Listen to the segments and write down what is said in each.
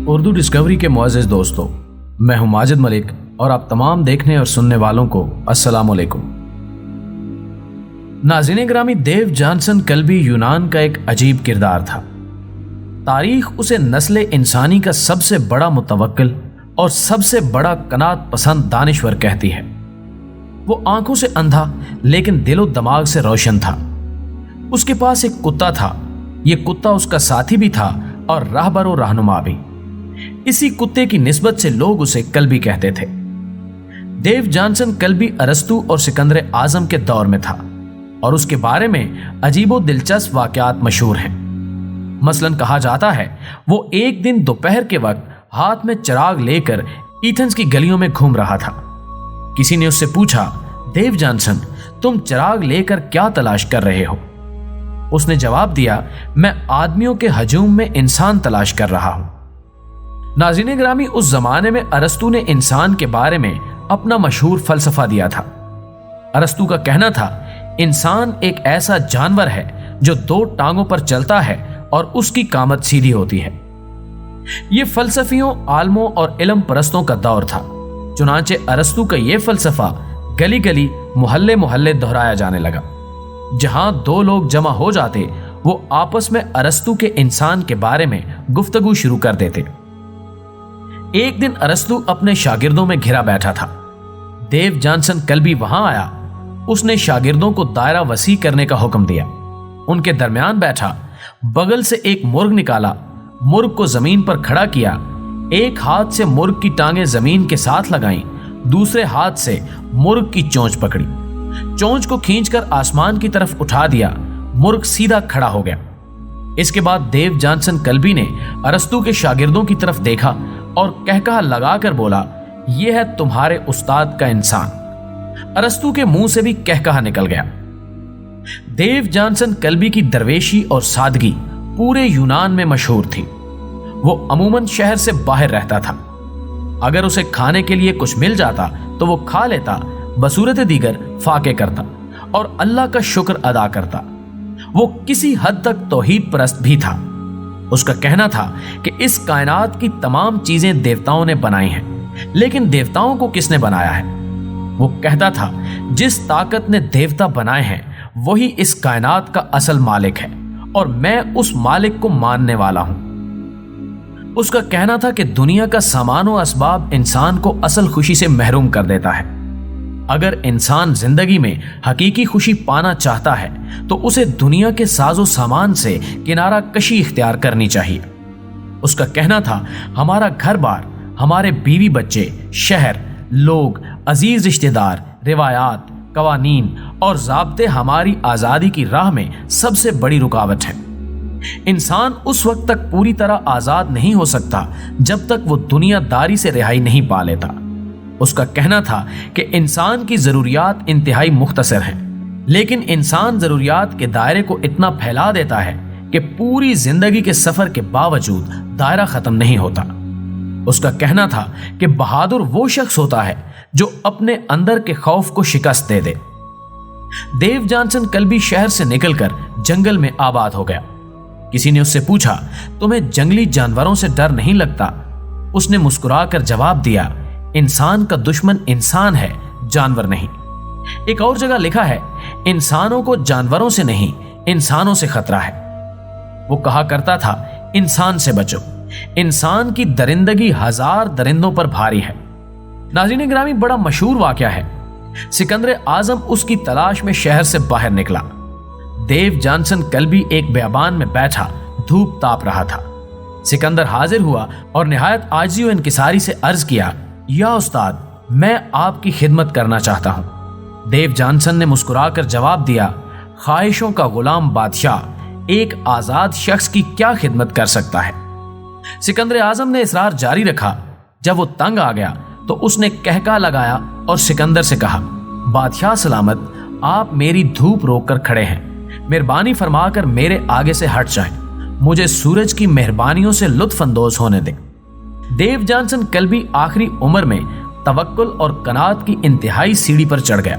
Urdu Discovery کے معزز دوستو، میں ہوں ماجد ملک اور آپ تمام دیکھنے اور سننے والوں کو السلام علیکم۔ ناظرین گرامی، دیو جانسن کلبی یونان کا ایک عجیب کردار تھا۔ تاریخ اسے نسل انسانی کا سب سے بڑا متوکل اور سب سے بڑا قناعت پسند دانشور کہتی ہے۔ وہ آنکھوں سے اندھا لیکن دل و دماغ سے روشن تھا۔ اس کے پاس ایک کتا تھا۔ یہ کتا اس کا ساتھی بھی تھا اور راہبر و رہنما بھی۔ اسی کتے کی نسبت سے لوگ اسے کلبی کہتے تھے۔ دیو جانسن کلبی ارسطو اور سکندر اعظم کے دور میں تھا اور اس کے بارے میں عجیب و دلچسپ واقعات مشہور ہیں۔ مثلاً کہا جاتا ہے وہ ایک دن دوپہر کے وقت ہاتھ میں چراغ لے کر ایتھنز کی گلیوں میں گھوم رہا تھا۔ کسی نے اس سے پوچھا، دیو جانسن، تم چراغ لے کر کیا تلاش کر رہے ہو؟ اس نے جواب دیا، میں آدمیوں کے ہجوم میں انسان تلاش کر رہا ہوں۔ ناظرین گرامی، اس زمانے میں ارسطو نے انسان کے بارے میں اپنا مشہور فلسفہ دیا تھا۔ ارسطو کا کہنا تھا، انسان ایک ایسا جانور ہے جو دو ٹانگوں پر چلتا ہے اور اس کی قامت سیدھی ہوتی ہے۔ یہ فلسفیوں، عالموں اور علم پرستوں کا دور تھا۔ چنانچہ ارسطو کا یہ فلسفہ گلی گلی، محلے محلے دہرایا جانے لگا۔ جہاں دو لوگ جمع ہو جاتے، وہ آپس میں ارسطو کے انسان کے بارے میں گفتگو شروع کر دیتے۔ ایک دن ارسطو اپنے شاگردوں میں گھرا بیٹھا تھا۔ دیو جانسن کلبی وہاں آیا۔ اس نے شاگردوں کو دائرہ وسیع کرنے کا حکم دیا۔ ان کے درمیان بیٹھا، بغل سے ایک مرغ نکالا، مرغ کو زمین پر کھڑا کیا، ایک ہاتھ سے مرغ کی ٹانگیں زمین کے ساتھ لگائیں، دوسرے ہاتھ سے مرغ کی چونچ پکڑی، چونچ کو کھینچ کر آسمان کی طرف اٹھا دیا، مرغ سیدھا کھڑا ہو گیا۔ اس کے بعد دیو جانسن کلبی نے ارسطو کے شاگردوں کی طرف دیکھا اور کہکہا لگا کر بولا، یہ ہے تمہارے استاد کا انسان۔ ارسطو کے منہ سے بھی کہکہا نکل گیا۔ دیو جانسن کلبی کی درویشی اور سادگی پورے یونان میں مشہور تھی۔ وہ عموماً شہر سے باہر رہتا تھا۔ اگر اسے کھانے کے لیے کچھ مل جاتا تو وہ کھا لیتا، بصورت دیگر فاقے کرتا اور اللہ کا شکر ادا کرتا۔ وہ کسی حد تک توحید پرست بھی تھا۔ اس کا کہنا تھا کہ اس کائنات کی تمام چیزیں دیوتاؤں نے بنائی ہیں، لیکن دیوتاؤں کو کس نے بنایا ہے؟ وہ کہتا تھا، جس طاقت نے دیوتا بنائے ہیں وہی اس کائنات کا اصل مالک ہے اور میں اس مالک کو ماننے والا ہوں۔ اس کا کہنا تھا کہ دنیا کا سامان و اسباب انسان کو اصل خوشی سے محروم کر دیتا ہے۔ اگر انسان زندگی میں حقیقی خوشی پانا چاہتا ہے تو اسے دنیا کے ساز و سامان سے کنارہ کشی اختیار کرنی چاہیے۔ اس کا کہنا تھا، ہمارا گھر بار، ہمارے بیوی بچے، شہر، لوگ، عزیز رشتہ دار، روایات، قوانین اور ضابطے ہماری آزادی کی راہ میں سب سے بڑی رکاوٹ ہیں۔ انسان اس وقت تک پوری طرح آزاد نہیں ہو سکتا جب تک وہ دنیا داری سے رہائی نہیں پا لیتا۔ اس کا کہنا تھا کہ انسان کی ضروریات انتہائی مختصر ہیں، لیکن انسان ضروریات کے دائرے کو اتنا پھیلا دیتا ہے کہ پوری زندگی کے سفر کے باوجود دائرہ ختم نہیں ہوتا۔ اس کا کہنا تھا کہ بہادر وہ شخص ہوتا ہے جو اپنے اندر کے خوف کو شکست دے دے۔ دیو جانسن کلبی شہر سے نکل کر جنگل میں آباد ہو گیا۔ کسی نے اس سے پوچھا، تمہیں جنگلی جانوروں سے ڈر نہیں لگتا؟ اس نے مسکرا کر جواب دیا، انسان کا دشمن انسان ہے، جانور نہیں۔ ایک اور جگہ لکھا ہے، انسانوں کو جانوروں سے نہیں، انسانوں سے خطرہ ہے۔ وہ کہا کرتا تھا، انسان سے بچو، انسان کی درندگی ہزار درندوں پر بھاری ہے۔ ناظرین گرامی، بڑا مشہور واقعہ ہے۔ سکندر اعظم اس کی تلاش میں شہر سے باہر نکلا۔ دیو جانسن کلبی ایک بیابان میں بیٹھا دھوپ تاپ رہا تھا۔ سکندر حاضر ہوا اور نہایت عاجزی و انکساری سے عرض کیا، یا استاد، میں آپ کی خدمت کرنا چاہتا ہوں۔ دیو جانسن نے مسکرا کر جواب دیا، خواہشوں کا غلام بادشاہ ایک آزاد شخص کی کیا خدمت کر سکتا ہے؟ سکندر اعظم نے اصرار جاری رکھا۔ جب وہ تنگ آ گیا تو اس نے کہکہا لگایا اور سکندر سے کہا، بادشاہ سلامت، آپ میری دھوپ روک کر کھڑے ہیں، مہربانی فرما کر میرے آگے سے ہٹ جائیں، مجھے سورج کی مہربانیوں سے لطف اندوز ہونے دیں۔ دیو جانسن کلبی آخری عمر میں توکل اور قناعت کی انتہائی سیڑھی پر چڑھ گیا۔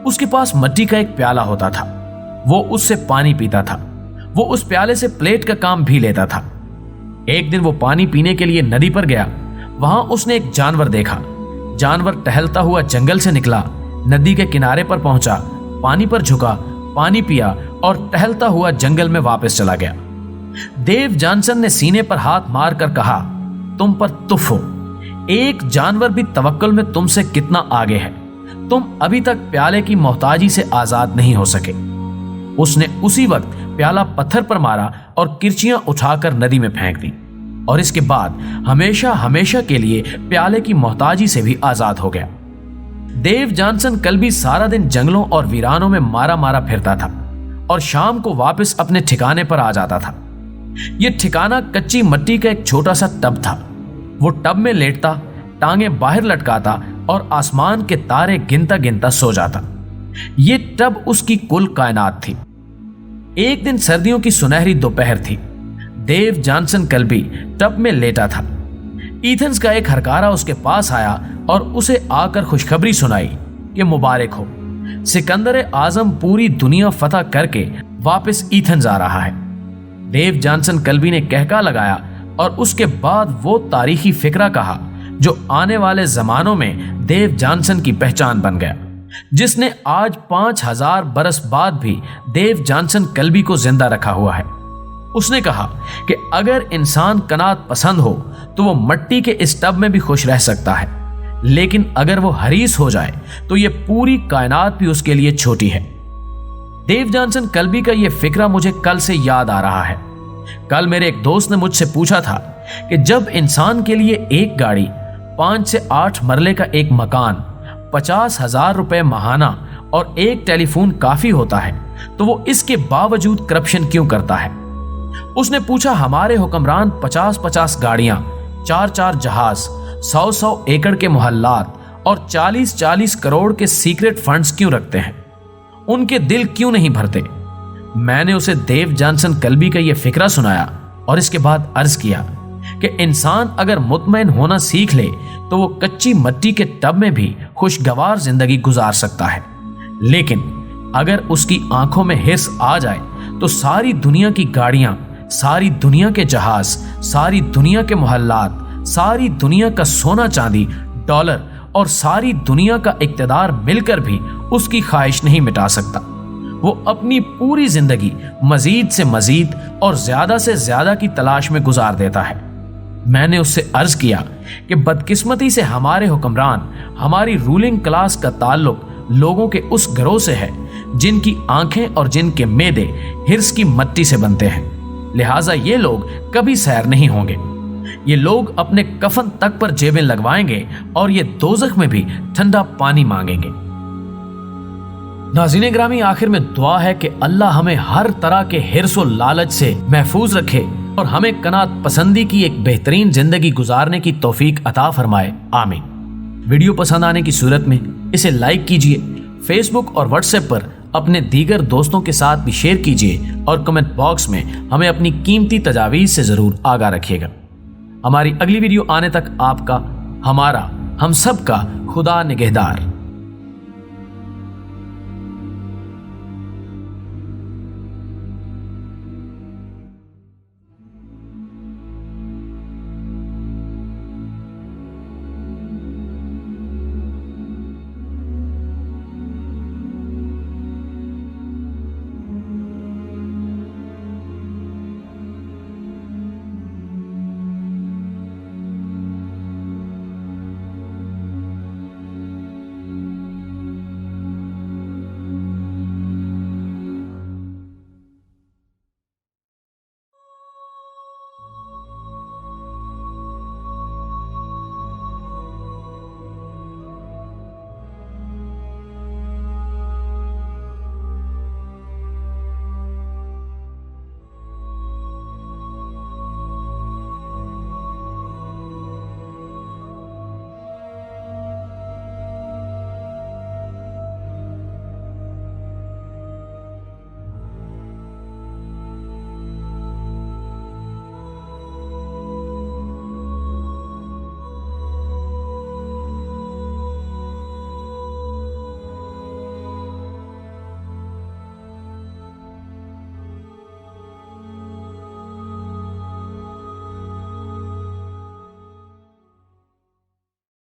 اس کے پاس مٹی کا ایک پیالہ ہوتا تھا، وہ اس سے پانی پیتا تھا، وہ اس پیالے سے پلیٹ کا کام بھی لیتا تھا۔ ایک دن وہ پانی پینے کے لیے ندی پر گیا، وہاں اس نے ایک جانور دیکھا۔ جانور ٹہلتا ہوا جنگل سے نکلا، ندی کے کنارے پر پہنچا، پانی پر جھکا، پانی پیا اور ٹہلتا ہوا جنگل میں واپس چلا گیا۔ دیو جانسن نے سینے پر ہاتھ مار کر کہا، تم پر تف ہو، ایک جانور بھی توکل میں تم سے کتنا آگے ہے، تم ابھی تک پیالے کی محتاجی سے آزاد نہیں ہو سکے۔ اس نے اسی وقت پیالہ پتھر پر مارا اور کرچیاں اٹھا کر ندی میں پھینک دی، اور اس کے بعد ہمیشہ ہمیشہ کے لیے پیالے کی محتاجی سے بھی آزاد ہو گیا۔ دیو جانسن کل بھی سارا دن جنگلوں اور ویرانوں میں مارا مارا پھرتا تھا اور شام کو واپس اپنے ٹھکانے پر آ جاتا تھا۔ یہ ٹھکانہ کچی مٹی کا ایک چھوٹا سا ٹب تھا۔ وہ ٹب میں لیٹتا، ٹانگیں باہر لٹکاتا اور آسمان کے تارے گنتا گنتا سو جاتا۔ یہ ٹب اس کی کل کائنات تھی۔ ایک دن سردیوں کی سنہری دوپہر تھی۔ دیو جانسن کل بھی ٹب میں لیٹا تھا۔ ایتھنز کا ایک ہرکارا اس کے پاس آیا اور اسے آ کر خوشخبری سنائی کہ مبارک ہو، سکندر اعظم پوری دنیا فتح کر کے واپس ایتھنز آ رہا ہے۔ دیو جانسن کلبی نے کہکا لگایا اور اس کے بعد وہ تاریخی فقرہ کہا جو آنے والے زمانوں میں دیو جانسن کی پہچان بن گیا، جس نے آج 5000 برس بعد بھی دیو جانسن کلبی کو زندہ رکھا ہوا ہے۔ اس نے کہا کہ اگر انسان قناعت پسند ہو تو وہ مٹی کے اس ٹب میں بھی خوش رہ سکتا ہے، لیکن اگر وہ حریص ہو جائے تو یہ پوری کائنات بھی اس کے لیے چھوٹی ہے۔ دیو جانسن کلبی کا یہ فکرہ مجھے کل سے یاد آ رہا ہے۔ کل میرے ایک دوست نے مجھ سے پوچھا تھا کہ جب انسان کے لیے ایک گاڑی، 5 سے 8 مرلے کا ایک مکان، 50,000 روپے ماہانہ اور ایک ٹیلی فون کافی ہوتا ہے تو وہ اس کے باوجود کرپشن کیوں کرتا ہے؟ اس نے پوچھا ہمارے حکمران 50 گاڑیاں، 4 جہاز، 100 ایکڑ کے محلات اور 40 کروڑ کے سیکرٹ فنڈز کیوں رکھتے ہیں؟ ان کے دل کیوں نہیں بھرتے؟ میں نے اسے دیو جانسن کلبی کا یہ فکرہ سنایا اور اس کے بعد عرض کیا کہ انسان اگر مطمئن ہونا سیکھ لے تو وہ کچی مٹی کے ٹب میں بھی خوشگوار زندگی گزار سکتا ہے، لیکن اگر اس کی آنکھوں میں حرص آ جائے تو ساری دنیا کی گاڑیاں، ساری دنیا کے جہاز، ساری دنیا کے محلات، ساری دنیا کا سونا چاندی، ڈالر اور ساری دنیا کا اقتدار مل کر بھی اس کی خواہش نہیں مٹا سکتا۔ وہ اپنی پوری زندگی مزید سے مزید اور زیادہ سے زیادہ کی تلاش میں گزار دیتا ہے۔ میں نے اس سے عرض کیا کہ بدقسمتی سے ہمارے حکمران، ہماری رولنگ کلاس کا تعلق لوگوں کے اس گروہ سے ہے جن کی آنکھیں اور جن کے معدے حرص کی مٹی سے بنتے ہیں، لہٰذا یہ لوگ کبھی سیر نہیں ہوں گے۔ یہ لوگ اپنے کفن تک پر جیبیں لگوائیں گے اور یہ دوزخ میں بھی ٹھنڈا پانی مانگیں گے۔ ناظرین گرامی، آخر میں دعا ہے کہ اللہ ہمیں ہر طرح کے حرص و لالچ سے محفوظ رکھے اور ہمیں قناعت پسندی کی ایک بہترین زندگی گزارنے کی توفیق عطا فرمائے، آمین۔ ویڈیو پسند آنے کی صورت میں اسے لائک کیجئے، فیس بک اور واٹس ایپ پر اپنے دیگر دوستوں کے ساتھ بھی شیئر کیجئے اور کمنٹ باکس میں ہمیں اپنی قیمتی تجاویز سے ضرور آگاہ رکھیے گا۔ ہماری اگلی ویڈیو آنے تک آپ کا، ہمارا، ہم سب کا خدا نگہدار۔